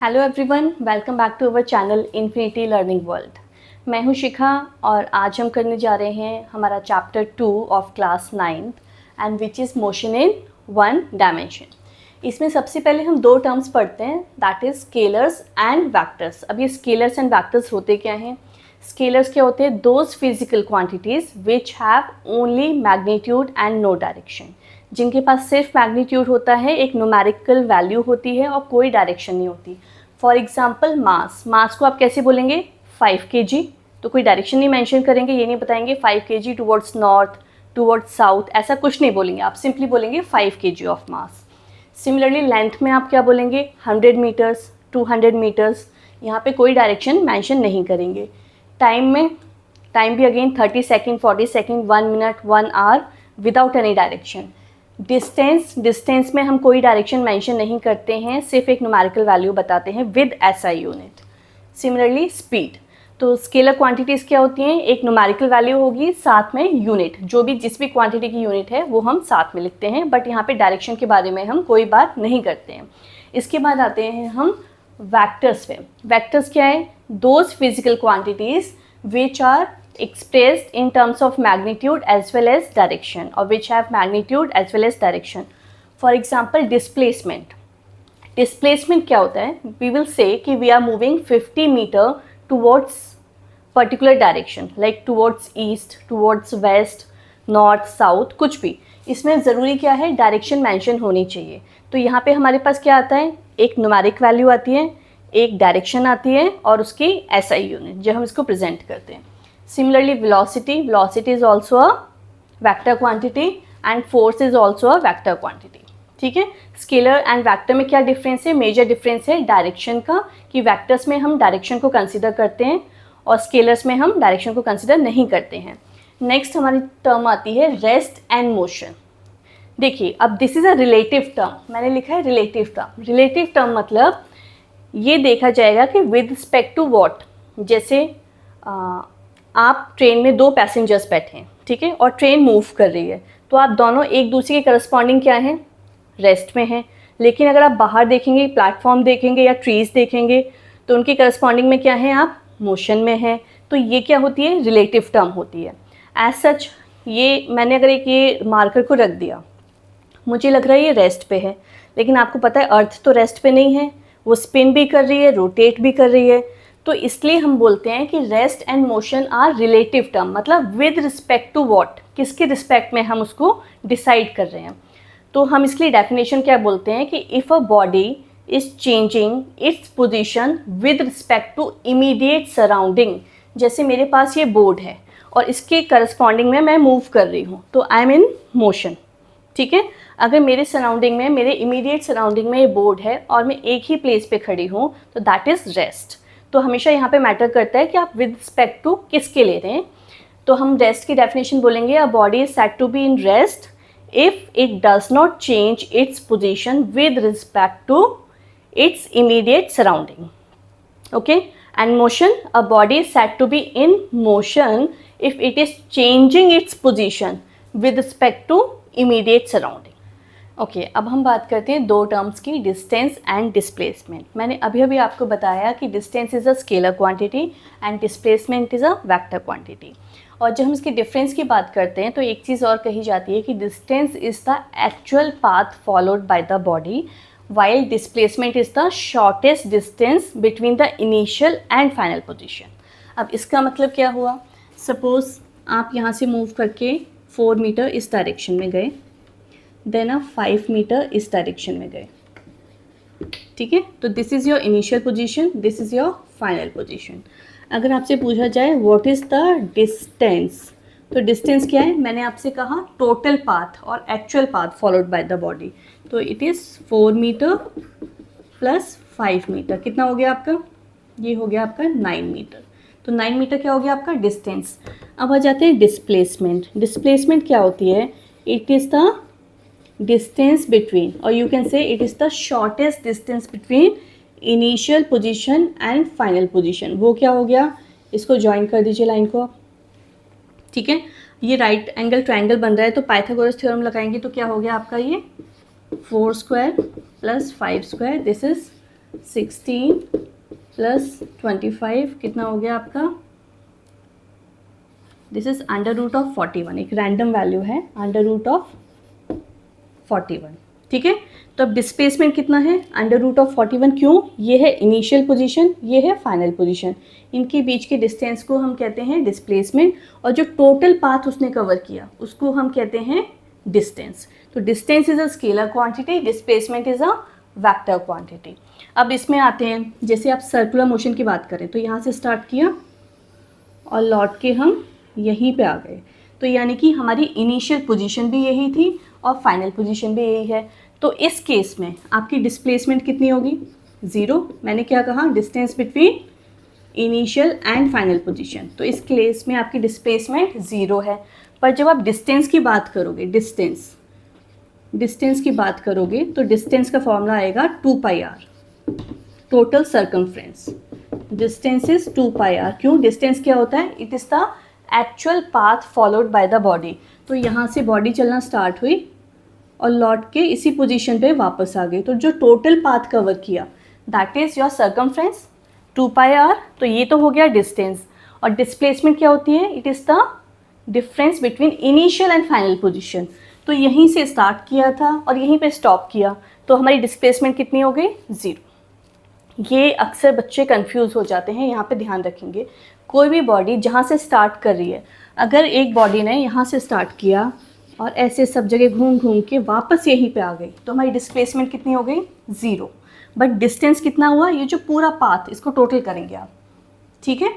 Hello everyone, welcome back to our channel infinity learning world. मैं हूं शिखा और आज हम करने जा रहे हैं हमारा chapter 2 of class 9 and which is motion in one dimension. इसमें सबसे पहले हम दो टर्म्स पढ़ते हैं, that is scalars and vectors. अब ये स्केलर्स एंड वैक्टर्स होते क्या हैं? स्केलर्स क्या होते हैं? Those physical quantities which have only magnitude and no direction, जिनके पास सिर्फ मैग्नीट्यूड होता है, एक न्यूमेरिकल वैल्यू होती है और कोई डायरेक्शन नहीं होती। फॉर एग्जाम्पल मास को आप कैसे बोलेंगे? 5 kg, तो कोई डायरेक्शन नहीं मेंशन करेंगे, ये नहीं बताएंगे 5 kg towards north, towards south, ऐसा कुछ नहीं बोलेंगे। आप सिंपली बोलेंगे 5 kg of mass. Similarly length में आप क्या बोलेंगे? 100 मीटर्स, 200 मीटर्स, यहाँ पे कोई डायरेक्शन मेंशन नहीं करेंगे। टाइम में, टाइम भी again 30 second, 40 second, 1 minute, 1 our without any direction. Distance में हम कोई डायरेक्शन मेंशन नहीं करते हैं, सिर्फ एक न्यूमेरिकल वैल्यू बताते हैं with SI unit. Similarly speed, तो स्केलर क्वांटिटीज़ क्या होती हैं? एक न्यूमेरिकल वैल्यू होगी, साथ में यूनिट, जो भी जिस भी क्वांटिटी की यूनिट है वो हम साथ में लिखते हैं, बट यहाँ पे डायरेक्शन के बारे में हम कोई बात नहीं करते हैं। इसके बाद आते हैं हम वैक्टर्स पे। वैक्टर्स क्या है? Those physical quantities which are expressed in terms of magnitude as well as direction, or which have magnitude as well as direction. For example, displacement. Displacement क्या होता है? We will say कि we are moving 50 meter towards particular direction, like towards east, towards west, north, south, कुछ भी। इसमें ज़रूरी क्या है? डायरेक्शन मेंशन होनी चाहिए। तो यहाँ पे हमारे पास क्या आता है? एक न्यूमेरिक वैल्यू आती है, एक डायरेक्शन आती है और उसकी एसआई यूनिट, जो हम इसको प्रेजेंट करते हैं। Similarly, velocity is also a vector quantity and force is also a vector quantity. ठीक है, स्केलर एंड वैक्टर में क्या डिफरेंस है? मेजर डिफरेंस है डायरेक्शन का, कि वैक्टर्स में हम डायरेक्शन को कंसिडर करते हैं और स्केलर्स में हम डायरेक्शन को कंसिडर नहीं करते हैं। नेक्स्ट हमारी टर्म आती है रेस्ट एंड मोशन। देखिए, अब this is a relative term, मैंने लिखा है रिलेटिव टर्म। रिलेटिव टर्म मतलब ये देखा जाएगा कि विद रिस्पेक्ट टू वॉट। जैसे आप ट्रेन में दो पैसेंजर्स बैठे हैं, ठीक है, और ट्रेन मूव कर रही है, तो आप दोनों एक दूसरे के करस्पॉन्डिंग क्या हैं? रेस्ट में हैं। लेकिन अगर आप बाहर देखेंगे, प्लेटफॉर्म देखेंगे या ट्रीज देखेंगे, तो उनकी करस्पॉन्डिंग में क्या है? आप मोशन में हैं। तो ये क्या होती है? रिलेटिव टर्म होती है। एज सच, ये मैंने अगर एक ये मार्कर को रख दिया, मुझे लग रहा है ये रेस्ट पे है, लेकिन आपको पता है अर्थ तो रेस्ट पे नहीं है, वो स्पिन भी कर रही है, रोटेट भी कर रही है। तो इसलिए हम बोलते हैं कि rest and motion are relative term, मतलब विद रिस्पेक्ट टू व्हाट, किसके रिस्पेक्ट में हम उसको डिसाइड कर रहे हैं। तो हम इसके लिए डेफिनेशन क्या बोलते हैं कि if a body is changing its position with respect to immediate surrounding. जैसे मेरे पास ये बोर्ड है और इसके करस्पॉन्डिंग में मैं मूव कर रही हूँ, तो आई एम इन मोशन, ठीक है। अगर मेरे सराउंडिंग में, मेरे इमीडिएट सराउंडिंग में ये बोर्ड है और मैं एक ही प्लेस पे खड़ी हूँ, तो दैट इज़ रेस्ट। तो हमेशा यहाँ पे मैटर करता है कि आप विद रिस्पेक्ट टू किसके ले रहे हैं। तो हम रेस्ट की डेफिनेशन बोलेंगे, a body is said to be in rest if it does not change its position with respect to its immediate surrounding, okay. And motion, a body is said to be in motion if it is changing its position with respect to immediate surrounding. Okay, अब हम बात करते हैं दो terms की, distance and displacement. मैंने अभी अभी आपको बताया कि distance is a scalar quantity and displacement is a vector quantity. और जब हम इसके डिफरेंस की बात करते हैं तो एक चीज़ और कही जाती है कि distance is the actual path followed by the body, while displacement is the shortest distance between the initial and final position. अब इसका मतलब क्या हुआ? सपोज़ आप यहाँ से मूव करके 4 मीटर इस डायरेक्शन में गए, देन आप 5 मीटर इस डायरेक्शन में गए, ठीक है। तो this is your initial position, this is your final position. अगर आपसे पूछा जाए व्हाट इज़ द डिस्टेंस, तो डिस्टेंस क्या है? मैंने आपसे कहा टोटल पाथ और actual path followed by the body. तो it is 4 metre plus 5 metre, कितना हो गया आपका? ये हो गया आपका 9 मीटर। तो 9 मीटर क्या हो गया आपका? डिस्टेंस। अब आ जाते हैं डिस्प्लेसमेंट। डिस्प्लेसमेंट क्या होती है? It is the distance between, or you can say it is the shortest distance between initial position and final position। वो क्या हो गया? इसको ज्वाइन कर दीजिए लाइन को, ठीक है। ये राइट एंगल ट्रायंगल बन रहा है, तो पाइथागोरस थ्योरम लगाएंगे तो क्या हो गया आपका? ये 4 square plus 5 square, this is 16 plus 25 कितना हो गया आपका, this is under root of 41, एक रैंडम वैल्यू है अंडर रूट ऑफ 41, ठीक है। तो अब डिस्प्लेसमेंट कितना है, अंडर रूट ऑफ 41, क्यों, ये है इनिशियल पोजीशन, ये है फाइनल पोजीशन, इनके बीच के डिस्टेंस को हम कहते हैं डिस्प्लेसमेंट, और जो टोटल पाथ उसने कवर किया उसको हम कहते हैं डिस्टेंस। तो distance is a scalar quantity, displacement is a vector quantity. अब इसमें आते हैं, जैसे आप सर्कुलर मोशन की बात करें तो यहाँ से स्टार्ट किया और लौट के हम यहीं पे आ गए, तो यानी कि हमारी इनिशियल पोजीशन भी यही थी और फाइनल पोजीशन भी यही है। तो इस केस में आपकी डिस्प्लेसमेंट कितनी होगी, 0। मैंने क्या कहा, distance between initial and final position, तो इस केस में आपकी डिस्प्लेसमेंट 0 है। पर जब आप डिस्टेंस की बात करोगे, डिस्टेंस की बात करोगे तो डिस्टेंस का फॉर्मूला आएगा 2πr, total circumference. Distance is 2πr, क्यों, डिस्टेंस क्या होता है, it is the actual path followed by the body. तो यहाँ से बॉडी चलना स्टार्ट हुई और लौट के इसी पोजीशन पे वापस आ गई, तो जो टोटल पाथ कवर किया that is your circumference 2πr। तो ये तो हो गया डिस्टेंस, और डिस्प्लेसमेंट क्या होती है, it is the difference between initial and final position. तो यहीं से स्टार्ट किया था और यहीं पे स्टॉप किया, तो हमारी डिस्प्लेसमेंट कितनी हो गई, 0। ये अक्सर बच्चे कंफ्यूज हो जाते हैं, यहाँ पे ध्यान रखेंगे। कोई भी बॉडी जहाँ से स्टार्ट कर रही है, अगर एक बॉडी ने यहाँ से स्टार्ट किया और ऐसे सब जगह घूम घूम के वापस यहीं पे आ गई, तो हमारी डिस्प्लेसमेंट कितनी हो गई, 0। बट डिस्टेंस कितना हुआ, ये जो पूरा पाथ, इसको टोटल करेंगे आप, ठीक है।